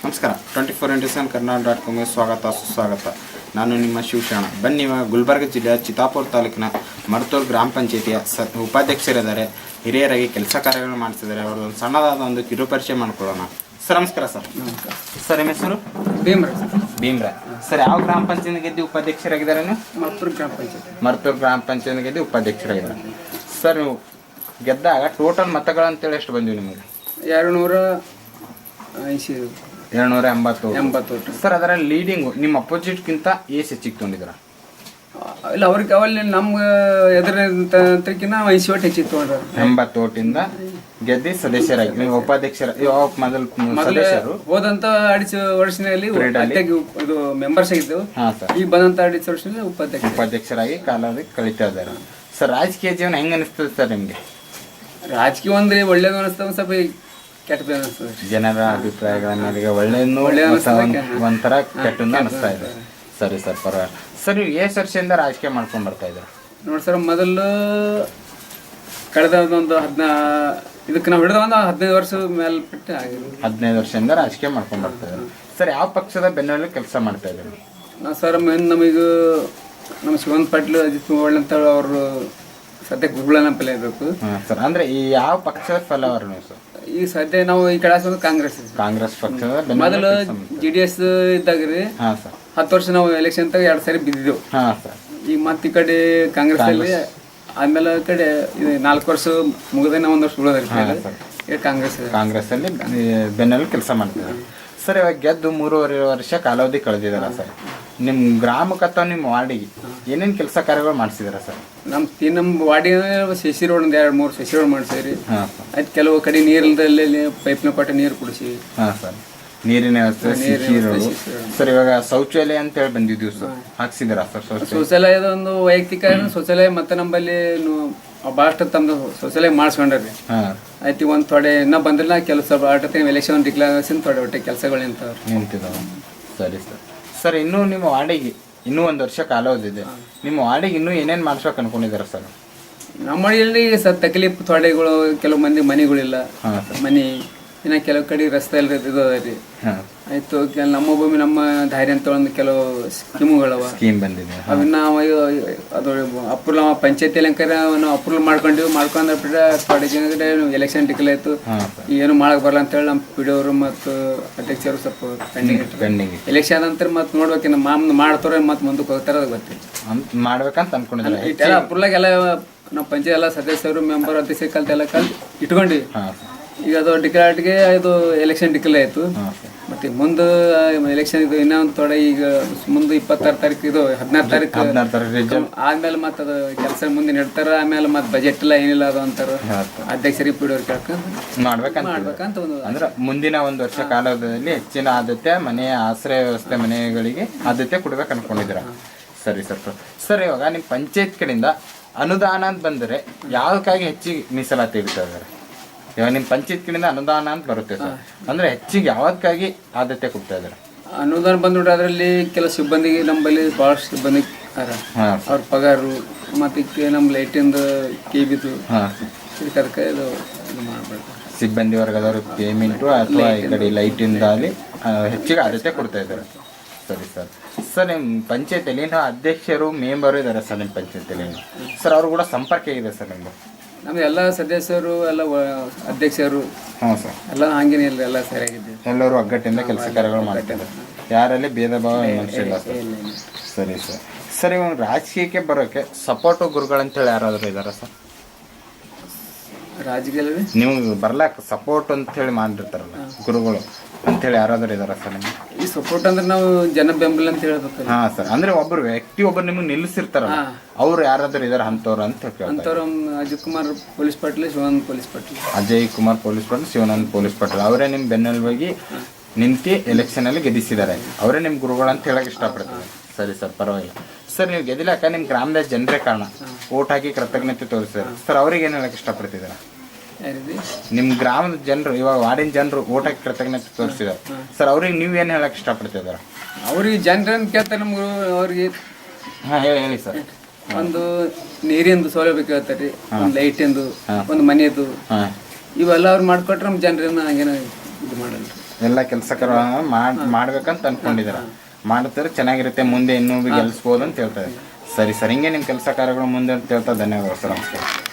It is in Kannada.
ನಮಸ್ಕಾರ 24x7 ಕನ್ನಡ.com ಸ್ವಾಗತ ಸುಸ್ವಾಗತ. ನಾನು ನಿಮ್ಮ ಶಿವಶರಣ. ಬನ್ನಿ, ಇವಾಗ ಗುಲ್ಬರ್ಗ ಜಿಲ್ಲೆಯ ಚಿತ್ತಾಪುರ ತಾಲೂಕಿನ ಮರ್ತೂರು ಗ್ರಾಮ ಪಂಚಾಯತಿಯ ಉಪಾಧ್ಯಕ್ಷರಿದ್ದಾರೆ. ಹಿರಿಯರಾಗಿ ಕೆಲಸ ಕಾರ್ಯಗಳು ಮಾಡ್ತಿದ್ದಾರೆ. ಅವ್ರದ್ದೊಂದು ಸಣ್ಣದಾದ ಒಂದು ಕಿರು ಪರಿಚಯ ಮಾಡ್ಕೊಳ್ಳೋಣ. ಸರ್ ನಮಸ್ಕಾರ. ಸರ್ ಸರ್ ನಿಮ್ಮ ಹೆಸರು? ಭೀಮ್ರಾಯ್. ಸರ್ ಯಾವ ಗ್ರಾಮ ಪಂಚಾಯತ್ ಗೆದ್ದು ಉಪಾಧ್ಯಕ್ಷರಾಗಿದ್ದಾರೆ? ನೀವು ಮರ್ತೂರು ಗ್ರಾಮ ಪಂಚಾಯತ್ ಗೆದ್ದು ಉಪಾಧ್ಯಕ್ಷರಾಗಿದ್ದಾರೆ. ಸರ್ ನೀವು ಗೆದ್ದಾಗ ಟೋಟಲ್ ಮತಗಳು ಅಂತೇಳಿ ಎಷ್ಟು ಬಂದಿವೆ ನಿಮಗೆ? 280. ಸರ್ ಅದರ ಲೀಡಿಂಗು ನಿಮ್ಮ ಅಪೋಸಿಟ್ಗಿಂತ ಹೆಚ್ಚಿಗೆ ತೊಗೊಂಡಿದ್ದೀರ? ಇಲ್ಲ, ಅವ್ರಿಗೆ ಅವಲ್ಲಿ ನಮ್ಮ ಎದುರಿನ 80 ಓಟ್ ಹೆಚ್ಚಿಗೆ ತೊಗೊಂಡ್ರ. 80 ಓಟಿಂದ ಗೆದ್ದಿ ಸದಸ್ಯರಾಗಿ ನೀವು ಉಪಾಧ್ಯಕ್ಷರ. ಮೊದಲು ಸದಸ್ಯರು ಹೋದಂತ ಅಡಿಸಿ ವರ್ಷದಲ್ಲಿ ಇದು ಮೆಂಬರ್ಸ್ ಆಗಿದ್ದು. ಈಗ ಬಂದಂತ ಅಡಿಸಿ ವರ್ಷದಲ್ಲಿ ಉಪಾಧ್ಯಕ್ಷರಾಗಿ ಕಾಲಾವಧಿ ಕಳೀತಾ ಇದ್ದಾರೆ. ಸರ್ ರಾಜಕೀಯ ಜೀವನ ಹೆಂಗ್ ಅನಿಸ್ತದೆ ಸರ್ ನಿಮ್ಗೆ? ರಾಜಕೀಯ ಒಂದ್ರೆ ಒಳ್ಳೇದು ಅನಿಸ್ತದೆ, ಸ್ವಲ್ಪ ಕೆಟ್ಟದ್ದು ಅನಿಸ್ತದೆ. ಜನರ ಅಭಿಪ್ರಾಯಗಳ ಮೇಲೆಗೆ ಒಳ್ಳೆಯನ್ನು ಒಂಥರ ಕೆಟ್ಟದ್ದು ಅನಿಸ್ತಾ ಇದೆ. ಸರಿ ಸರ್, ಪರವಾಗಿಲ್ಲ. ಸರ್ ನೀವು ಎಷ್ಟು ವರ್ಷದಿಂದ ರಾಜಕೀಯ ಮಾಡ್ಕೊಂಡು ಬರ್ತಾ ಇದ್ದಾರೆ? ನೋಡಿ ಸರ್, ಮೊದಲು ಕಳೆದ ಒಂದು ಇದಕ್ಕೆ ನಾವು ಹಿಡಿದ ಒಂದು 15 ವರ್ಷ ಮೇಲ್ಪಟ್ಟು ಆಗಿದೆ. 15 ವರ್ಷದಿಂದ ರಾಜಕೀಯ ಮಾಡ್ಕೊಂಡು ಬರ್ತಾ ಇದ್ದಾರೆ. ಸರ್ ಯಾವ ಪಕ್ಷದ ಬೆನ್ನಲ್ಲಿ ಕೆಲಸ ಮಾಡ್ತಾ ಇದ್ದಾರೆ? ಸರ್ ನಮಗೆ ನಮ್ಮ ಶಿವಂತ್ ಪಾಟೀಲ್, ಅಜಿತ್ ಪವಾರ್ ಅಂತ ಅವರು ಸದ್ಯಕ್ಕೆ ಗುರುಗಳನ್ನ ಪಲ್ಯ ಇರಬೇಕು. ಸರ್ ಅಂದ್ರೆ ಈ ಯಾವ ಪಕ್ಷದ ಫಲವರು ನೀವು? ಸರ್ ಈಗ ಸದ್ಯ ನಾವು ಈ ಕಡೆ ಕಾಂಗ್ರೆಸ್ ಪಕ್ಷದ ಮೊದಲು JDS ಇದ್ದಾಗ ರೀ 10 ವರ್ಷ ನಾವು ಎಲೆಕ್ಷನ್ ತಾಗ 2 ಸಾರಿ ಬಿದ್ದಿದ್ದೆವು. ಈಗ ಮತ್ತೆ ಈ ಕಡೆ ಕಾಂಗ್ರೆಸ್ ಅಲ್ಲಿ ಆದ್ಮೇಲೆ ಕಡೆ 4 ವರ್ಷ ಮುಗಿದ 1 ವರ್ಷ ಉಳಿದ್ರಿ ಕಾಂಗ್ರೆಸ್ ಅಲ್ಲಿ ಬೆನ್ನಲ್ಲಿ ಕೆಲಸ ಮಾಡ್ತಿದ್ದಾರೆ. ಸರ್ ಇವಾಗ ಗೆದ್ದು 3.5 ವರ್ಷ ಕಾಲಾವಧಿ ಕಳೆದಿದಾರ. ಸರ್ ನಿಮ್ಮ ಗ್ರಾಮಕ್ಕೆ ಅಥವಾ ನಿಮ್ಮ ವಾರ್ಡಿಗೆ ಏನೇನು ಕೆಲಸ ಕಾರ್ಯಗಳು ಮಾಡಿಸಿದಾರ ಸರ್? ನಮ್ಮ ವಾರ್ಡಿಗೆ ಶಶಿ ರೋಡ್ ಒಂದು 2-3 ಶಶಿ ರೋಡ್ ಮಾಡಿಸಿರಿ. ಆಯ್ತು, ಕೆಲವು ಕಡೆ ನೀರಿಲ್ದಲ್ಲಿ ಪೈಪ್ನ ಕೊಟ್ಟೆ ನೀರು ಕುಡಿಸಿ. ಸರ್ ನೀರಿನ ವ್ಯವಸ್ಥೆ. ಸರ್ ಇವಾಗ ಶೌಚಾಲಯ ಅಂತ ಹೇಳಿ ಬಂದಿದ್ದೀವಿ ಸರ್, ಹಾಕ್ಸಿದಾರ ಸರ್? ಶೌಚಾಲಯದ ಒಂದು ವೈಯಕ್ತಿಕ ಶೌಚಾಲಯ ಮತ್ತೆ ನಮ್ಮಲ್ಲಿ ಭಾಳಷ್ಟು ತಮ್ಮದು ಶೌಚಾಲಯ ಮಾಡಿಸ್ಕೊಂಡ್ರಿ. ಆಯ್ತು, ಒಂದು ಥೋಡೆ ಇನ್ನೂ ಬಂದಿಲ್ಲ, ಕೆಲಸ ಎಲೆಕ್ಷನ್ ಡಿಕ್ಲೇರೇಷನ್ ಥೋಡೆ ಒಟ್ಟೆ ಕೆಲಸಗಳು ನಿಂತಿದ್ದಾವೆ. ಸರಿ ಸರ್. ಸರ್ ಇನ್ನೂ ನಿಮ್ಮ ವಾರ್ಡಿಗೆ ಇನ್ನೂ 1 ವರ್ಷ ಕಾಲಾವಧಿದೆ. ನಿಮ್ಮ ವಾರ್ಡಿಗೆ ಇನ್ನೂ ಏನೇನು ಮಾಡ್ಸ್ಬೇಕು ಅನ್ಕೊಂಡಿದ್ದಾರೆ ಸರ್? ನಮ್ಮ ಮನೆಯಲ್ಲಿ ಸರ್ ತಕಲೀಫ್ ಥೋಡೆಗಳು, ಕೆಲವು ಮಂದಿ ಮನೆಗಳಿಲ್ಲ, ಮನೆ ಇನ್ನು ಕೆಲವು ಕಡೆ ರಸ್ತೆ ಎಲ್ಲ ಇರೋದ್ರಿ. ಆಯ್ತು, ನಮ್ಮ ಭೂಮಿ ನಮ್ಮ ಧೈರ್ಯ ಅಂತ ಒಂದು ಕೆಲವು ಸ್ಕೀಮ್ ಬಂದಿದೆ. ಅವನ್ನ ಅದು ಅಪ್ರೂವಲ್ ಪಂಚಾಯತಿಯಲ್ಲಿ ನಾವು ಅಪ್ರೂವಲ್ ಮಾಡ್ಕೊಂಡ್ರೆ ಥೋಡೆ ಜನ ಎಲೆಕ್ಷನ್ ಡಿಕ್ಲೇರ್ ಆಯ್ತು, ಏನು ಮಾಡಕ್ ಬರಲ್ಲ ಅಂತ ಹೇಳಿ ನಮ್ಮ PD ಅವರು ಮತ್ತು ಅಧ್ಯಕ್ಷರು ಸ್ವಲ್ಪ ಪೆಂಡಿಂಗ್. ಎಲೆಕ್ಷನ್ ನಂತರ ಮತ್ತೆ ನೋಡ್ಬೇಕು, ನಮ್ಮ ಮಾಡ್ತಾರ ಮತ್ತೆ ಮುಂದಕ್ಕೆ ಹೋಗ್ತಾರ, ಅದು ಗೊತ್ತಿಲ್ಲ ಮಾಡ್ಬೇಕಂತ ಅನ್ಕೊಂಡಿದ್ದಾರೆ. ಅಪ್ರೂವಲ್ ಎಲ್ಲ ನಮ್ಮ ಪಂಚಾಯತ್ ಎಲ್ಲ ಸದಸ್ಯರು ಮೆಂಬರ್ ಅಧ್ಯಕ್ಷ ಕಲ್ತೆಲ್ಲ ಇಟ್ಕೊಂಡ್ವಿ. ಈಗ ಅದು ಡಿಕ್ಲೇರ್ಗೆ ಇದು ಎಲೆಕ್ಷನ್ ಡಿಕ್ಲೇರ್ ಆಯ್ತು. ಮತ್ತೆ ಮುಂದೆ ಎಲೆಕ್ಷನ್ ಇದು ಇನ್ನೂ ಒಂದು ಥೋಡೆ, ಈಗ ಮುಂದೆ 26 ತಾರೀಕು ಇದು 16 ತಾರೀಕು ಆದ್ಮೇಲೆ ಮತ್ತೆ ಅದು ಕೆಲಸ ಮುಂದೆ ನೆಡ್ತಾರ. ಆಮೇಲೆ ಮತ್ತೆ ಬಜೆಟ್ ಎಲ್ಲ ಏನಿಲ್ಲ ಅದು ಅಂತಾರ ಅಧ್ಯಕ್ಷರಿಗೆ PD ಅವ್ರು ಕೇಳ್ಕೊಂಡು ಮಾಡ್ಬೇಕಂತ ಒಂದು. ಅಂದ್ರೆ ಮುಂದಿನ 1 ವರ್ಷ ಕಾಲದಲ್ಲಿ ಹೆಚ್ಚಿನ ಆದ್ಯತೆ ಮನೆಯ ಆಶ್ರಯ ವ್ಯವಸ್ಥೆ ಮನೆಗಳಿಗೆ ಆದ್ಯತೆ ಕೊಡ್ಬೇಕು ಅನ್ಕೊಂಡಿದ್ದೀರ? ಸರಿ ಸರ್. ಸರ್ ಇವಾಗ ನಿಮ್ಮ ಪಂಚಾಯತ್ ಕಡೆಯಿಂದ ಅನುದಾನ ಅಂತ ಬಂದರೆ ಯಾವ್ದಕ್ಕಾಗಿ ಹೆಚ್ಚಿಗೆ ಮೀಸಲಾತಿ ಇಡ್ತಾ ಇದ್ದಾರೆ? ಇವಾಗ ನಿಮ್ಮ ಪಂಚಾಯತ್ ಕಡೆಯಿಂದ ಅನುದಾನ ಅಂತ ಬರುತ್ತೆ ಸರ್, ಅಂದ್ರೆ ಹೆಚ್ಚಿಗೆ ಯಾವ್ದಕ್ಕಾಗಿ ಆದ್ಯತೆ ಕೊಡ್ತಾ ಇದ್ದಾರೆ? ಅನುದಾನ ಬಂದ್ಬಿಟ್ರೆ ಅದರಲ್ಲಿ ಕೆಲವು ಸಿಬ್ಬಂದಿಗೆ ನಮ್ಮಲ್ಲಿ ಭಾಳಷ್ಟು ಸಿಬ್ಬಂದಿ ಅವ್ರ ಪಗಾರು ಮತ್ತೆ ನಮ್ಮ ಲೈಟಿಂದ ಕೇಬಿದು ಅದಕ್ಕೆ ಇದು ಮಾಡಬೇಕು. ಸಿಬ್ಬಂದಿ ವರ್ಗದವ್ರ ಪೇಮೆಂಟು ಅಥವಾ ಈ ಕಡೆ ಲೈಟಿಂದ ಅಲ್ಲಿ ಹೆಚ್ಚಿಗೆ ಆದ್ಯತೆ ಕೊಡ್ತಾ ಇದ್ದಾರೆ. ಸರಿ ಸರ್. ಸರ್ ನಿಮ್ಮ ಪಂಚಾಯತಿಯಲ್ಲಿ ಅಧ್ಯಕ್ಷರು ಮೆಂಬರು ಇದ್ದಾರೆ ಸರ್ ನಿಮ್ಮ ಪಂಚಾಯತಿಯಲ್ಲಿ? ಸರ್ ಅವರು ಕೂಡ ಸಂಪರ್ಕ ಇದೆ ಸರ್ ನಿಮ್ಮದು? ನಮ್ಮ ಎಲ್ಲ ಸದಸ್ಯರು ಎಲ್ಲ ಅಧ್ಯಕ್ಷರು ಸರ್ ಎಲ್ಲ ಹಂಗೇನಿಲ್ಲ, ಎಲ್ಲ ಸರಿಯಾಗಿದ್ದೀವಿ. ಎಲ್ಲರೂ ಒಗ್ಗಟ್ಟಿಂದ ಕೆಲಸ ಕಾರ್ಯಗಳು ಮಾಡ್ತಾರೆ, ಯಾರಲ್ಲಿ ಭೇದ ಭಾವ ಇಲ್ಲ ಸರ್. ಸರಿ ಸರ್. ಸರ್ ಇವಾಗ ರಾಜಕೀಯಕ್ಕೆ ಬರೋಕ್ಕೆ ಸಪೋರ್ಟು ಗುರುಗಳಂತೇಳಿ ಯಾರಾದರೂ ಇದ್ದಾರಾ ಸರ್? ರಾಜಕೀಯದಲ್ಲಿ ನೀವು ಬರ್ಲಾಕ ಸಪೋರ್ಟ್ ಅಂತ ಹೇಳಿ ಮಾಡಿರ್ತಾರಲ್ಲ ಗುರುಗಳು ಅಂತೇಳಿ ಯಾರಾದರೂ ಇದಾರ ಸರ್ ನಿಮ್ಗೆ? ಈ ಸಪೋರ್ಟ್ ಅಂದ್ರೆ ನಾವು ಜನ ಬೆಂಬಲ ಅಂತ ಹೇಳ್ಬೇಕು. ಸರ್ ಅಂದ್ರೆ ಒಬ್ಬರು ವ್ಯಕ್ತಿ ಒಬ್ಬರು ನಿಮ್ಗೆ ನಿಲ್ಲಿಸಿರ್ತಾರಲ್ಲ, ಅವ್ರು ಯಾರಾದರೂ ಇದಾರ ಅಂತವ್ರು ಅಂತ ಅಂತವ್ರು? Ajit Kumar police Patil, Shivanand police Patil. Ajay Kumar police Patil, Shivanand police Patil ಅವರೇ ನಿಮ್ಮ ಬೆನ್ನೆಲುಬಾಗಿ ನಿಂತು ಎಲೆಕ್ಷನ್ ಅಲ್ಲಿ ಗೆದ್ದಿಸಿದ್ದಾರೆ. ಅವರೇ ನಿಮ್ಮ ಗುರುಗಳು ಅಂತ ಹೇಳಕ್ ಇಷ್ಟಪಡ್ತಾರೆ. ಸರಿ ಸರ್, ಪರವಾಗಿಲ್ಲ. ಸರ್ ನೀವು ಗೆದಿಲಾಕ ನಿಮ್ಮ ಗ್ರಾಮದ ಜನರೇ ಕಾರಣ, ಓಟ್ ಹಾಕಿ ಕೃತಜ್ಞತೆ ತೋರಿಸಿದ್ದಾರೆ ಸರ್. ಅವ್ರಿಗೆ ಏನು ಹೇಳಕ್ ಇಷ್ಟಪಡ್ತಿದ್ದಾರೆ? ನಿಮ್ಮ ಗ್ರಾಮದ ಜನರು, ಇವಾಗ ವಾರ್ಡಿನ ಜನರು ಓಟ್ ಹಾಕಿ ಕೃತಜ್ಞತೆ ತೋರಿಸಿದ್ದಾರೆ ಸರ್, ಅವ್ರಿಗೆ ನೀವು ಏನು ಹೇಳಕ್ ಇಷ್ಟಪಡ್ತಿದ್ದಾರೆ? ಅವ್ರಿಗೆ ಜನರನ್ನು ಕೇಳ್ತಾರೆ ನಮ್ಗೆ, ಅವ್ರಿಗೆ ಹೇಳಿ ಸರ್. ಒಂದು ನೀರಿಂದು ಸೌಲಭ್ಯ ಕೇಳ್ತಾರೆ, ಒಂದು ಲೈಟಿಂದು, ಒಂದು ಮನೆಯದು, ಇವೆಲ್ಲ ಅವ್ರು ಮಾಡ್ಕೊಟ್ರೆ ನಮ್ಮ ಜನರನ್ನ ಹಂಗೇನ ಇದು ಮಾಡಲ್ಲ. ಎಲ್ಲ ಕೆಲಸ ಮಾಡ್ಬೇಕಂತ ಅನ್ಕೊಂಡಿದ್ದೀರ. ಮಾಡಿದ್ರೆ ಚೆನ್ನಾಗಿರುತ್ತೆ, ಮುಂದೆ ಇನ್ನೂ ಗೆಲ್ಲಿಸ್ಬೋದು ಅಂತ ಹೇಳ್ತಾರೆ. ಸರಿ ಸರ್, ಹಿಂಗೆ ನಿಮ್ಮ ಕೆಲಸ ಕಾರ್ಯಗಳು ಮುಂದೆ ಅಂತ ಹೇಳ್ತಾ ಧನ್ಯವಾದಗಳು ಸರ್. ನಮಸ್ಕಾರ.